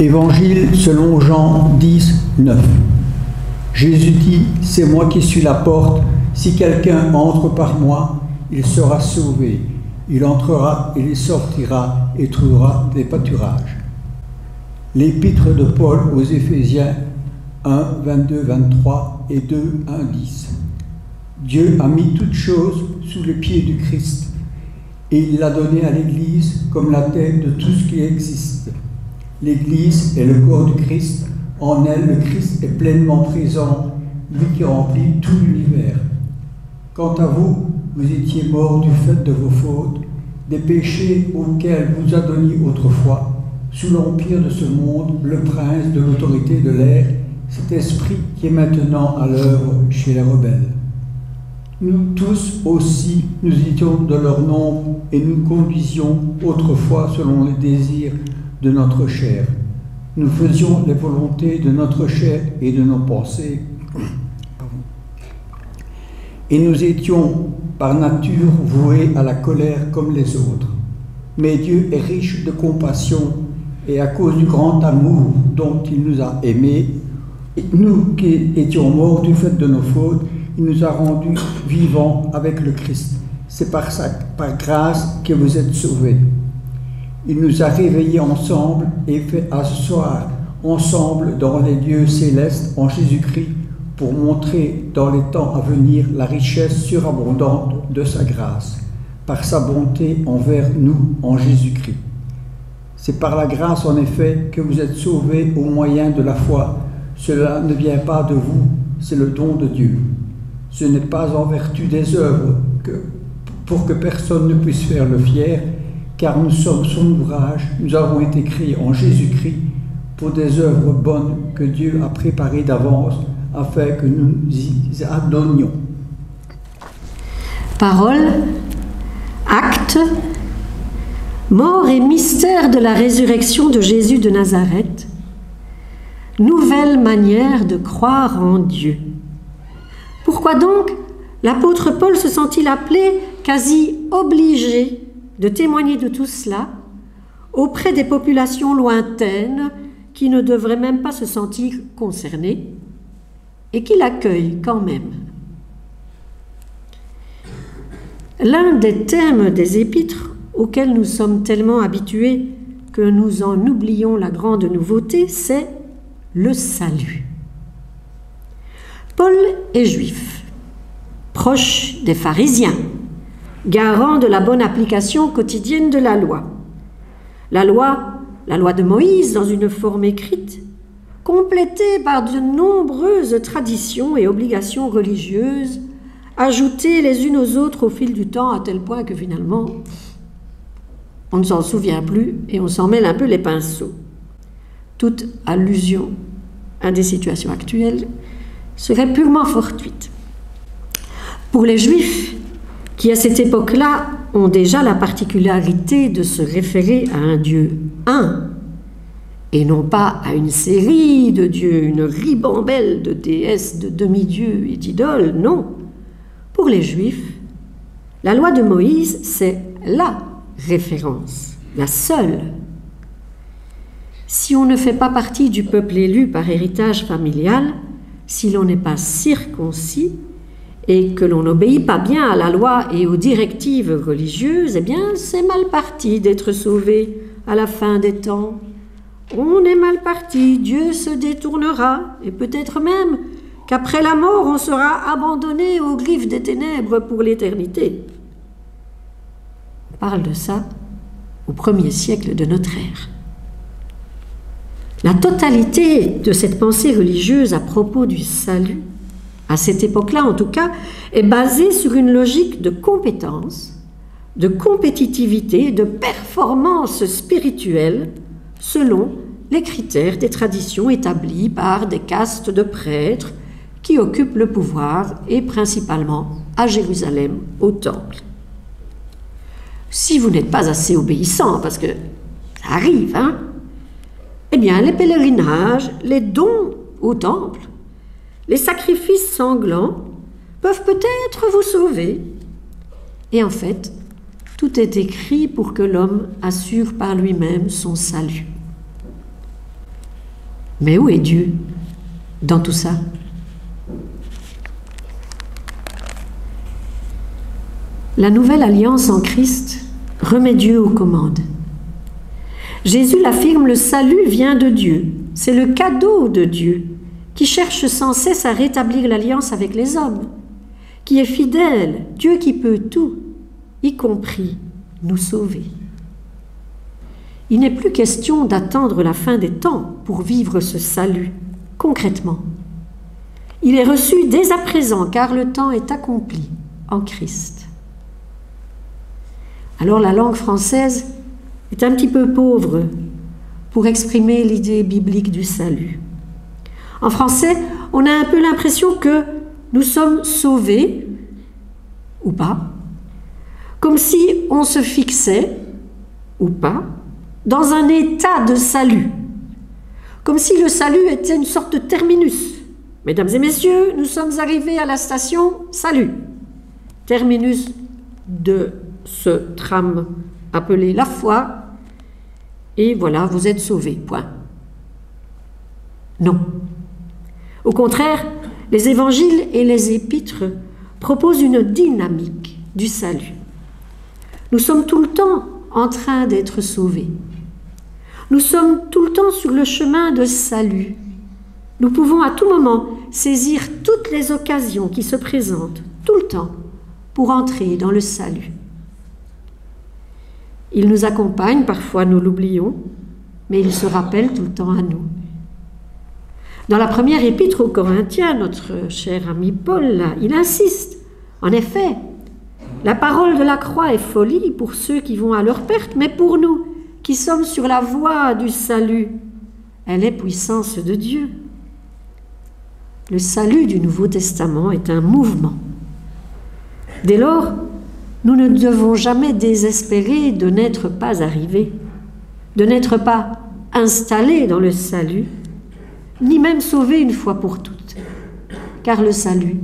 Évangile selon Jean 10, 9. Jésus dit, « C'est moi qui suis la porte. Si quelqu'un entre par moi, il sera sauvé. Il entrera et il sortira et trouvera des pâturages. » L'épître de Paul aux Éphésiens 1, 22, 23 et 2, 1, 10. Dieu a mis toutes choses sous les pieds du Christ et il l'a donné à l'Église comme la tête de tout ce qui existe. L'Église est le corps du Christ. En elle, le Christ est pleinement présent, lui qui remplit tout l'univers. Quant à vous, vous étiez morts du fait de vos fautes, des péchés auxquels vous adonniez autrefois, sous l'empire de ce monde, le prince de l'autorité de l'air, cet esprit qui est maintenant à l'œuvre chez les rebelles. Nous tous aussi, nous étions de leur nombre et nous conduisions autrefois selon les désirs de notre chair. Nous faisions les volontés de notre chair et de nos pensées. Et nous étions par nature voués à la colère comme les autres. Mais Dieu est riche de compassion et à cause du grand amour dont il nous a aimés, nous qui étions morts du fait de nos fautes, il nous a rendus vivants avec le Christ. C'est par grâce que vous êtes sauvés. Il nous a réveillés ensemble et fait asseoir ensemble dans les lieux célestes en Jésus-Christ pour montrer dans les temps à venir la richesse surabondante de sa grâce, par sa bonté envers nous en Jésus-Christ. C'est par la grâce en effet que vous êtes sauvés au moyen de la foi. Cela ne vient pas de vous, c'est le don de Dieu. Ce n'est pas en vertu des œuvres pour que personne ne puisse faire le fier, car nous sommes son ouvrage, nous avons été créés en Jésus-Christ pour des œuvres bonnes que Dieu a préparées d'avance afin que nous y adonnions. Parole, acte, mort et mystère de la résurrection de Jésus de Nazareth, nouvelle manière de croire en Dieu. Pourquoi donc l'apôtre Paul se sent-il appelé, quasi obligé, de témoigner de tout cela auprès des populations lointaines qui ne devraient même pas se sentir concernées et qui l'accueillent quand même? L'un des thèmes des épîtres auxquels nous sommes tellement habitués que nous en oublions la grande nouveauté, c'est le salut. Paul est juif, proche des pharisiens, garant de la bonne application quotidienne de la loi. La loi de Moïse dans une forme écrite, complétée par de nombreuses traditions et obligations religieuses, ajoutées les unes aux autres au fil du temps à tel point que finalement, on ne s'en souvient plus et on s'en mêle un peu les pinceaux. Toute allusion à des situations actuelles serait purement fortuite. Pour les Juifs, qui à cette époque-là ont déjà la particularité de se référer à un Dieu un, et non pas à une série de dieux, une ribambelle de déesses, de demi-dieux et d'idoles, non. Pour les Juifs, la loi de Moïse, c'est la référence, la seule. Si on ne fait pas partie du peuple élu par héritage familial, si l'on n'est pas circoncis et que l'on n'obéit pas bien à la loi et aux directives religieuses, eh bien, c'est mal parti d'être sauvé à la fin des temps. On est mal parti, Dieu se détournera, et peut-être même qu'après la mort, on sera abandonné aux griffes des ténèbres pour l'éternité. On parle de ça au 1er siècle de notre ère. La totalité de cette pensée religieuse à propos du salut, à cette époque-là en tout cas, est basée sur une logique de compétence, de compétitivité, de performance spirituelle selon les critères des traditions établies par des castes de prêtres qui occupent le pouvoir et principalement à Jérusalem, au temple. Si vous n'êtes pas assez obéissant, parce que ça arrive, eh bien, les pèlerinages, les dons au temple, les sacrifices sanglants peuvent peut-être vous sauver. Et en fait, tout est écrit pour que l'homme assure par lui-même son salut. Mais où est Dieu dans tout ça? La nouvelle alliance en Christ remet Dieu aux commandes. Jésus l'affirme, le salut vient de Dieu. C'est le cadeau de Dieu qui cherche sans cesse à rétablir l'alliance avec les hommes, qui est fidèle, Dieu qui peut tout, y compris nous sauver. Il n'est plus question d'attendre la fin des temps pour vivre ce salut concrètement. Il est reçu dès à présent car le temps est accompli en Christ. Alors la langue française est un petit peu pauvre pour exprimer l'idée biblique du salut. En français, on a un peu l'impression que nous sommes sauvés, ou pas, comme si on se fixait, ou pas, dans un état de salut, comme si le salut était une sorte de terminus. Mesdames et messieurs, nous sommes arrivés à la station salut, terminus de ce tram appelé la foi, et voilà, vous êtes sauvés, point. Non. Au contraire, les évangiles et les épîtres proposent une dynamique du salut. Nous sommes tout le temps en train d'être sauvés. Nous sommes tout le temps sur le chemin de salut. Nous pouvons à tout moment saisir toutes les occasions qui se présentent, tout le temps, pour entrer dans le salut. Il nous accompagne, parfois nous l'oublions, mais il se rappelle tout le temps à nous. Dans la première épître aux Corinthiens, notre cher ami Paul, là, il insiste. En effet, la parole de la croix est folie pour ceux qui vont à leur perte, mais pour nous qui sommes sur la voie du salut, elle est puissance de Dieu. Le salut du Nouveau Testament est un mouvement. Dès lors, nous ne devons jamais désespérer de n'être pas arrivés, de n'être pas installés dans le salut, ni même sauvés une fois pour toutes, car le salut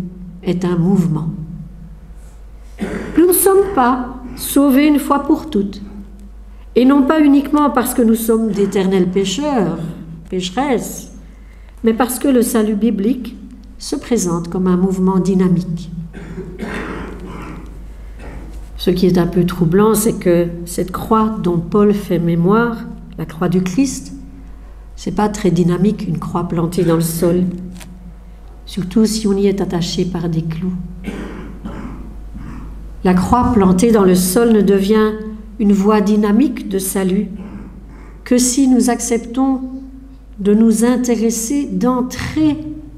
est un mouvement. Nous ne sommes pas sauvés une fois pour toutes, et non pas uniquement parce que nous sommes d'éternels pécheurs, pécheresses, mais parce que le salut biblique se présente comme un mouvement dynamique. Ce qui est un peu troublant, c'est que cette croix dont Paul fait mémoire, la croix du Christ, c'est pas très dynamique, une croix plantée dans le sol, surtout si on y est attaché par des clous. La croix plantée dans le sol ne devient une voie dynamique de salut que si nous acceptons de nous intéresser, d'entrer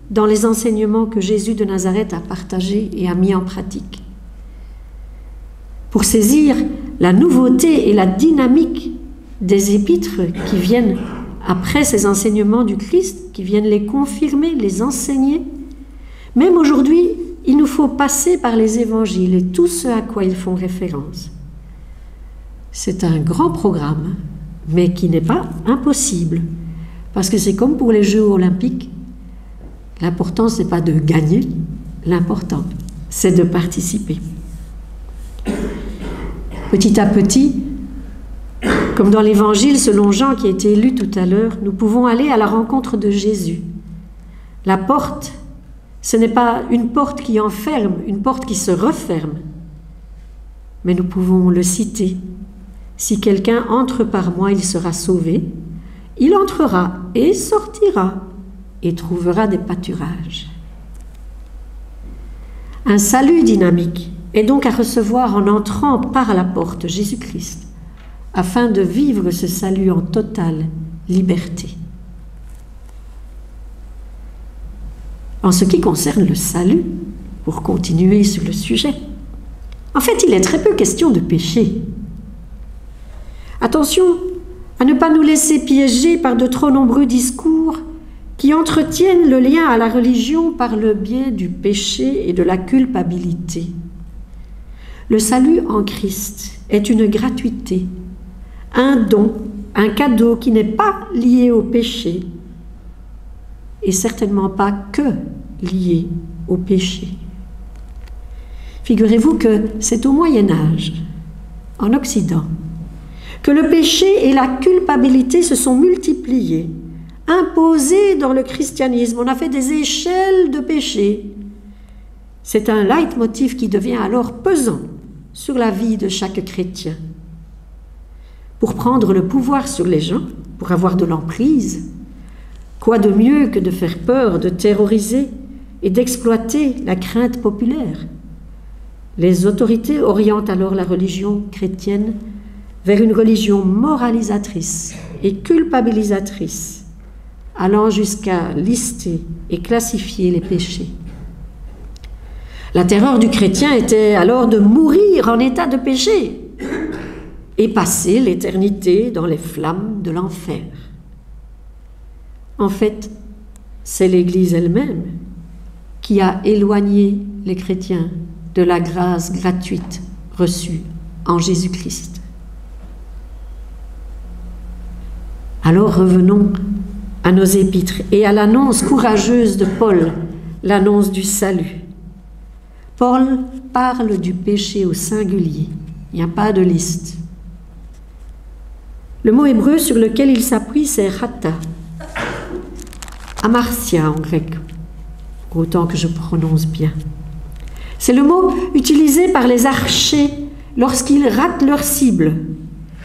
dans les enseignements que Jésus de Nazareth a partagés et a mis en pratique. Pour saisir la nouveauté et la dynamique des épîtres qui viennent après ces enseignements du Christ, qui viennent les confirmer, les enseigner, même aujourd'hui, il nous faut passer par les évangiles et tout ce à quoi ils font référence. C'est un grand programme, mais qui n'est pas impossible, parce que c'est comme pour les Jeux olympiques. L'important, ce n'est pas de gagner, l'important, c'est de participer. Petit à petit, comme dans l'évangile selon Jean qui a été lu tout à l'heure, nous pouvons aller à la rencontre de Jésus. La porte, ce n'est pas une porte qui enferme, une porte qui se referme, mais nous pouvons le citer. Si quelqu'un entre par moi, il sera sauvé. Il entrera et sortira et trouvera des pâturages. Un salut dynamique est donc à recevoir en entrant par la porte Jésus-Christ, afin de vivre ce salut en totale liberté. En ce qui concerne le salut, pour continuer sur le sujet, en fait, il est très peu question de péché. Attention à ne pas nous laisser piéger par de trop nombreux discours qui entretiennent le lien à la religion par le biais du péché et de la culpabilité. Le salut en Christ est une gratuité, un don, un cadeau qui n'est pas lié au péché et certainement pas que lié au péché. Figurez-vous que c'est au Moyen-Âge, en Occident, que le péché et la culpabilité se sont multipliés imposé dans le christianisme. On a fait des échelles de péché. C'est un leitmotiv qui devient alors pesant sur la vie de chaque chrétien. Pour prendre le pouvoir sur les gens, pour avoir de l'emprise, quoi de mieux que de faire peur, de terroriser et d'exploiter la crainte populaire? Les autorités orientent alors la religion chrétienne vers une religion moralisatrice et culpabilisatrice, allant jusqu'à lister et classifier les péchés. La terreur du chrétien était alors de mourir en état de péché et passer l'éternité dans les flammes de l'enfer. En fait, c'est l'Église elle-même qui a éloigné les chrétiens de la grâce gratuite reçue en Jésus-Christ. Alors revenons à nos épîtres et à l'annonce courageuse de Paul, l'annonce du salut. Paul parle du péché au singulier, il n'y a pas de liste. Le mot hébreu sur lequel il s'appuie, c'est chata, amartia en grec, autant que je prononce bien. C'est le mot utilisé par les archers lorsqu'ils ratent leur cible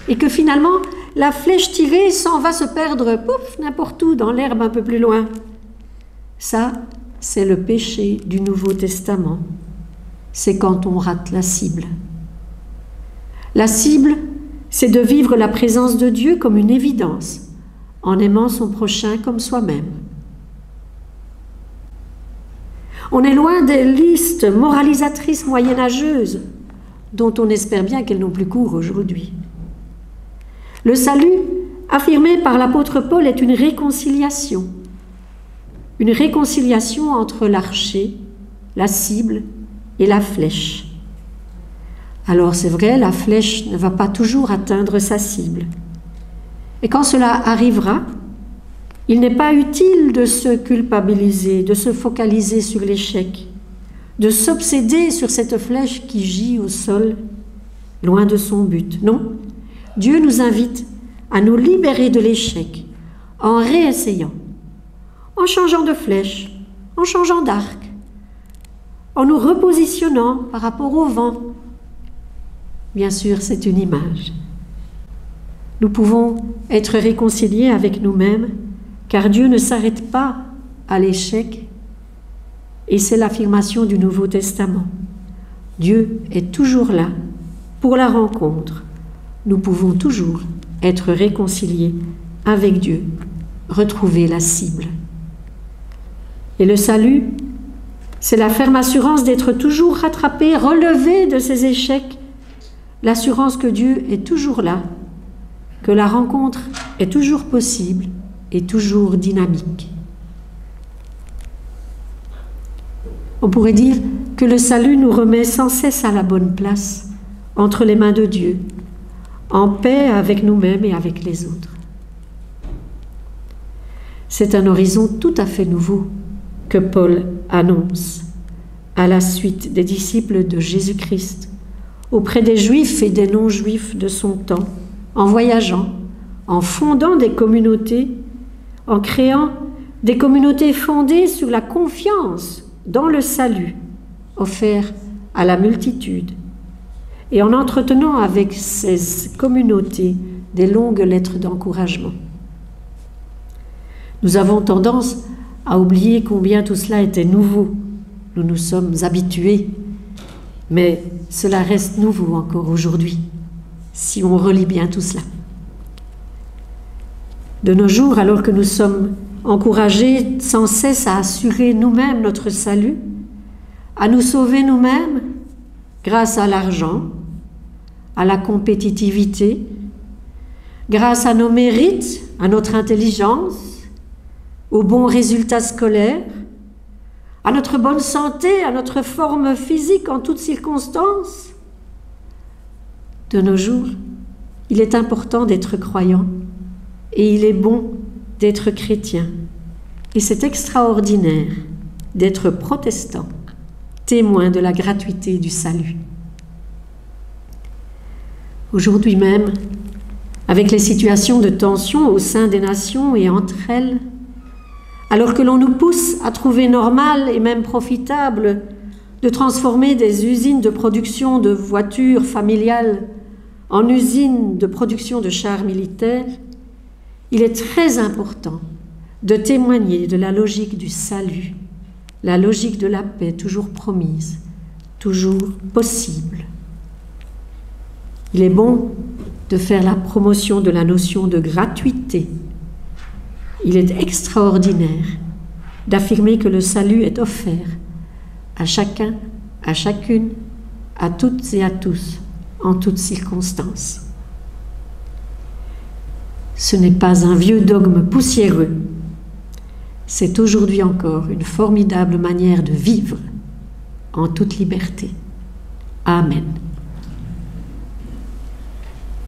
et que finalement la flèche tirée s'en va se perdre, pouf, n'importe où, dans l'herbe un peu plus loin. Ça, c'est le péché du Nouveau Testament. C'est quand on rate la cible. La cible, c'est de vivre la présence de Dieu comme une évidence, en aimant son prochain comme soi-même. On est loin des listes moralisatrices moyenâgeuses, dont on espère bien qu'elles n'ont plus cours aujourd'hui. Le salut, affirmé par l'apôtre Paul, est une réconciliation entre l'archer, la cible et la flèche. Alors c'est vrai, la flèche ne va pas toujours atteindre sa cible. Et quand cela arrivera, il n'est pas utile de se culpabiliser, de se focaliser sur l'échec, de s'obséder sur cette flèche qui gît au sol, loin de son but. Non, Dieu nous invite à nous libérer de l'échec en réessayant, en changeant de flèche, en changeant d'arc, en nous repositionnant par rapport au vent. Bien sûr, c'est une image. Nous pouvons être réconciliés avec nous-mêmes, car Dieu ne s'arrête pas à l'échec, et c'est l'affirmation du Nouveau Testament. Dieu est toujours là pour la rencontre. Nous pouvons toujours être réconciliés avec Dieu, retrouver la cible. Et le salut, c'est la ferme assurance d'être toujours rattrapé, relevé de ses échecs, l'assurance que Dieu est toujours là, que la rencontre est toujours possible et toujours dynamique. On pourrait dire que le salut nous remet sans cesse à la bonne place, entre les mains de Dieu, en paix avec nous-mêmes et avec les autres. C'est un horizon tout à fait nouveau que Paul annonce à la suite des disciples de Jésus-Christ, auprès des Juifs et des non-Juifs de son temps, en voyageant, en fondant des communautés, en créant des communautés fondées sur la confiance dans le salut offert à la multitude, et en entretenant avec ces communautés des longues lettres d'encouragement. Nous avons tendance à oublier combien tout cela était nouveau. Nous nous sommes habitués, mais cela reste nouveau encore aujourd'hui, si on relit bien tout cela. De nos jours, alors que nous sommes encouragés sans cesse à assurer nous-mêmes notre salut, à nous sauver nous-mêmes grâce à l'argent, à la compétitivité, grâce à nos mérites, à notre intelligence, aux bons résultats scolaires, à notre bonne santé, à notre forme physique en toutes circonstances. De nos jours, il est important d'être croyant et il est bon d'être chrétien. Et c'est extraordinaire d'être protestant, témoin de la gratuité du salut. Aujourd'hui même, avec les situations de tension au sein des nations et entre elles, Alors que l'on nous pousse à trouver normal et même profitable de transformer des usines de production de voitures familiales en usines de production de chars militaires, il est très important de témoigner de la logique du salut, la logique de la paix toujours promise, toujours possible. Il est bon de faire la promotion de la notion de gratuité. Il est extraordinaire d'affirmer que le salut est offert à chacun, à chacune, à toutes et à tous, en toutes circonstances. Ce n'est pas un vieux dogme poussiéreux, c'est aujourd'hui encore une formidable manière de vivre en toute liberté. Amen.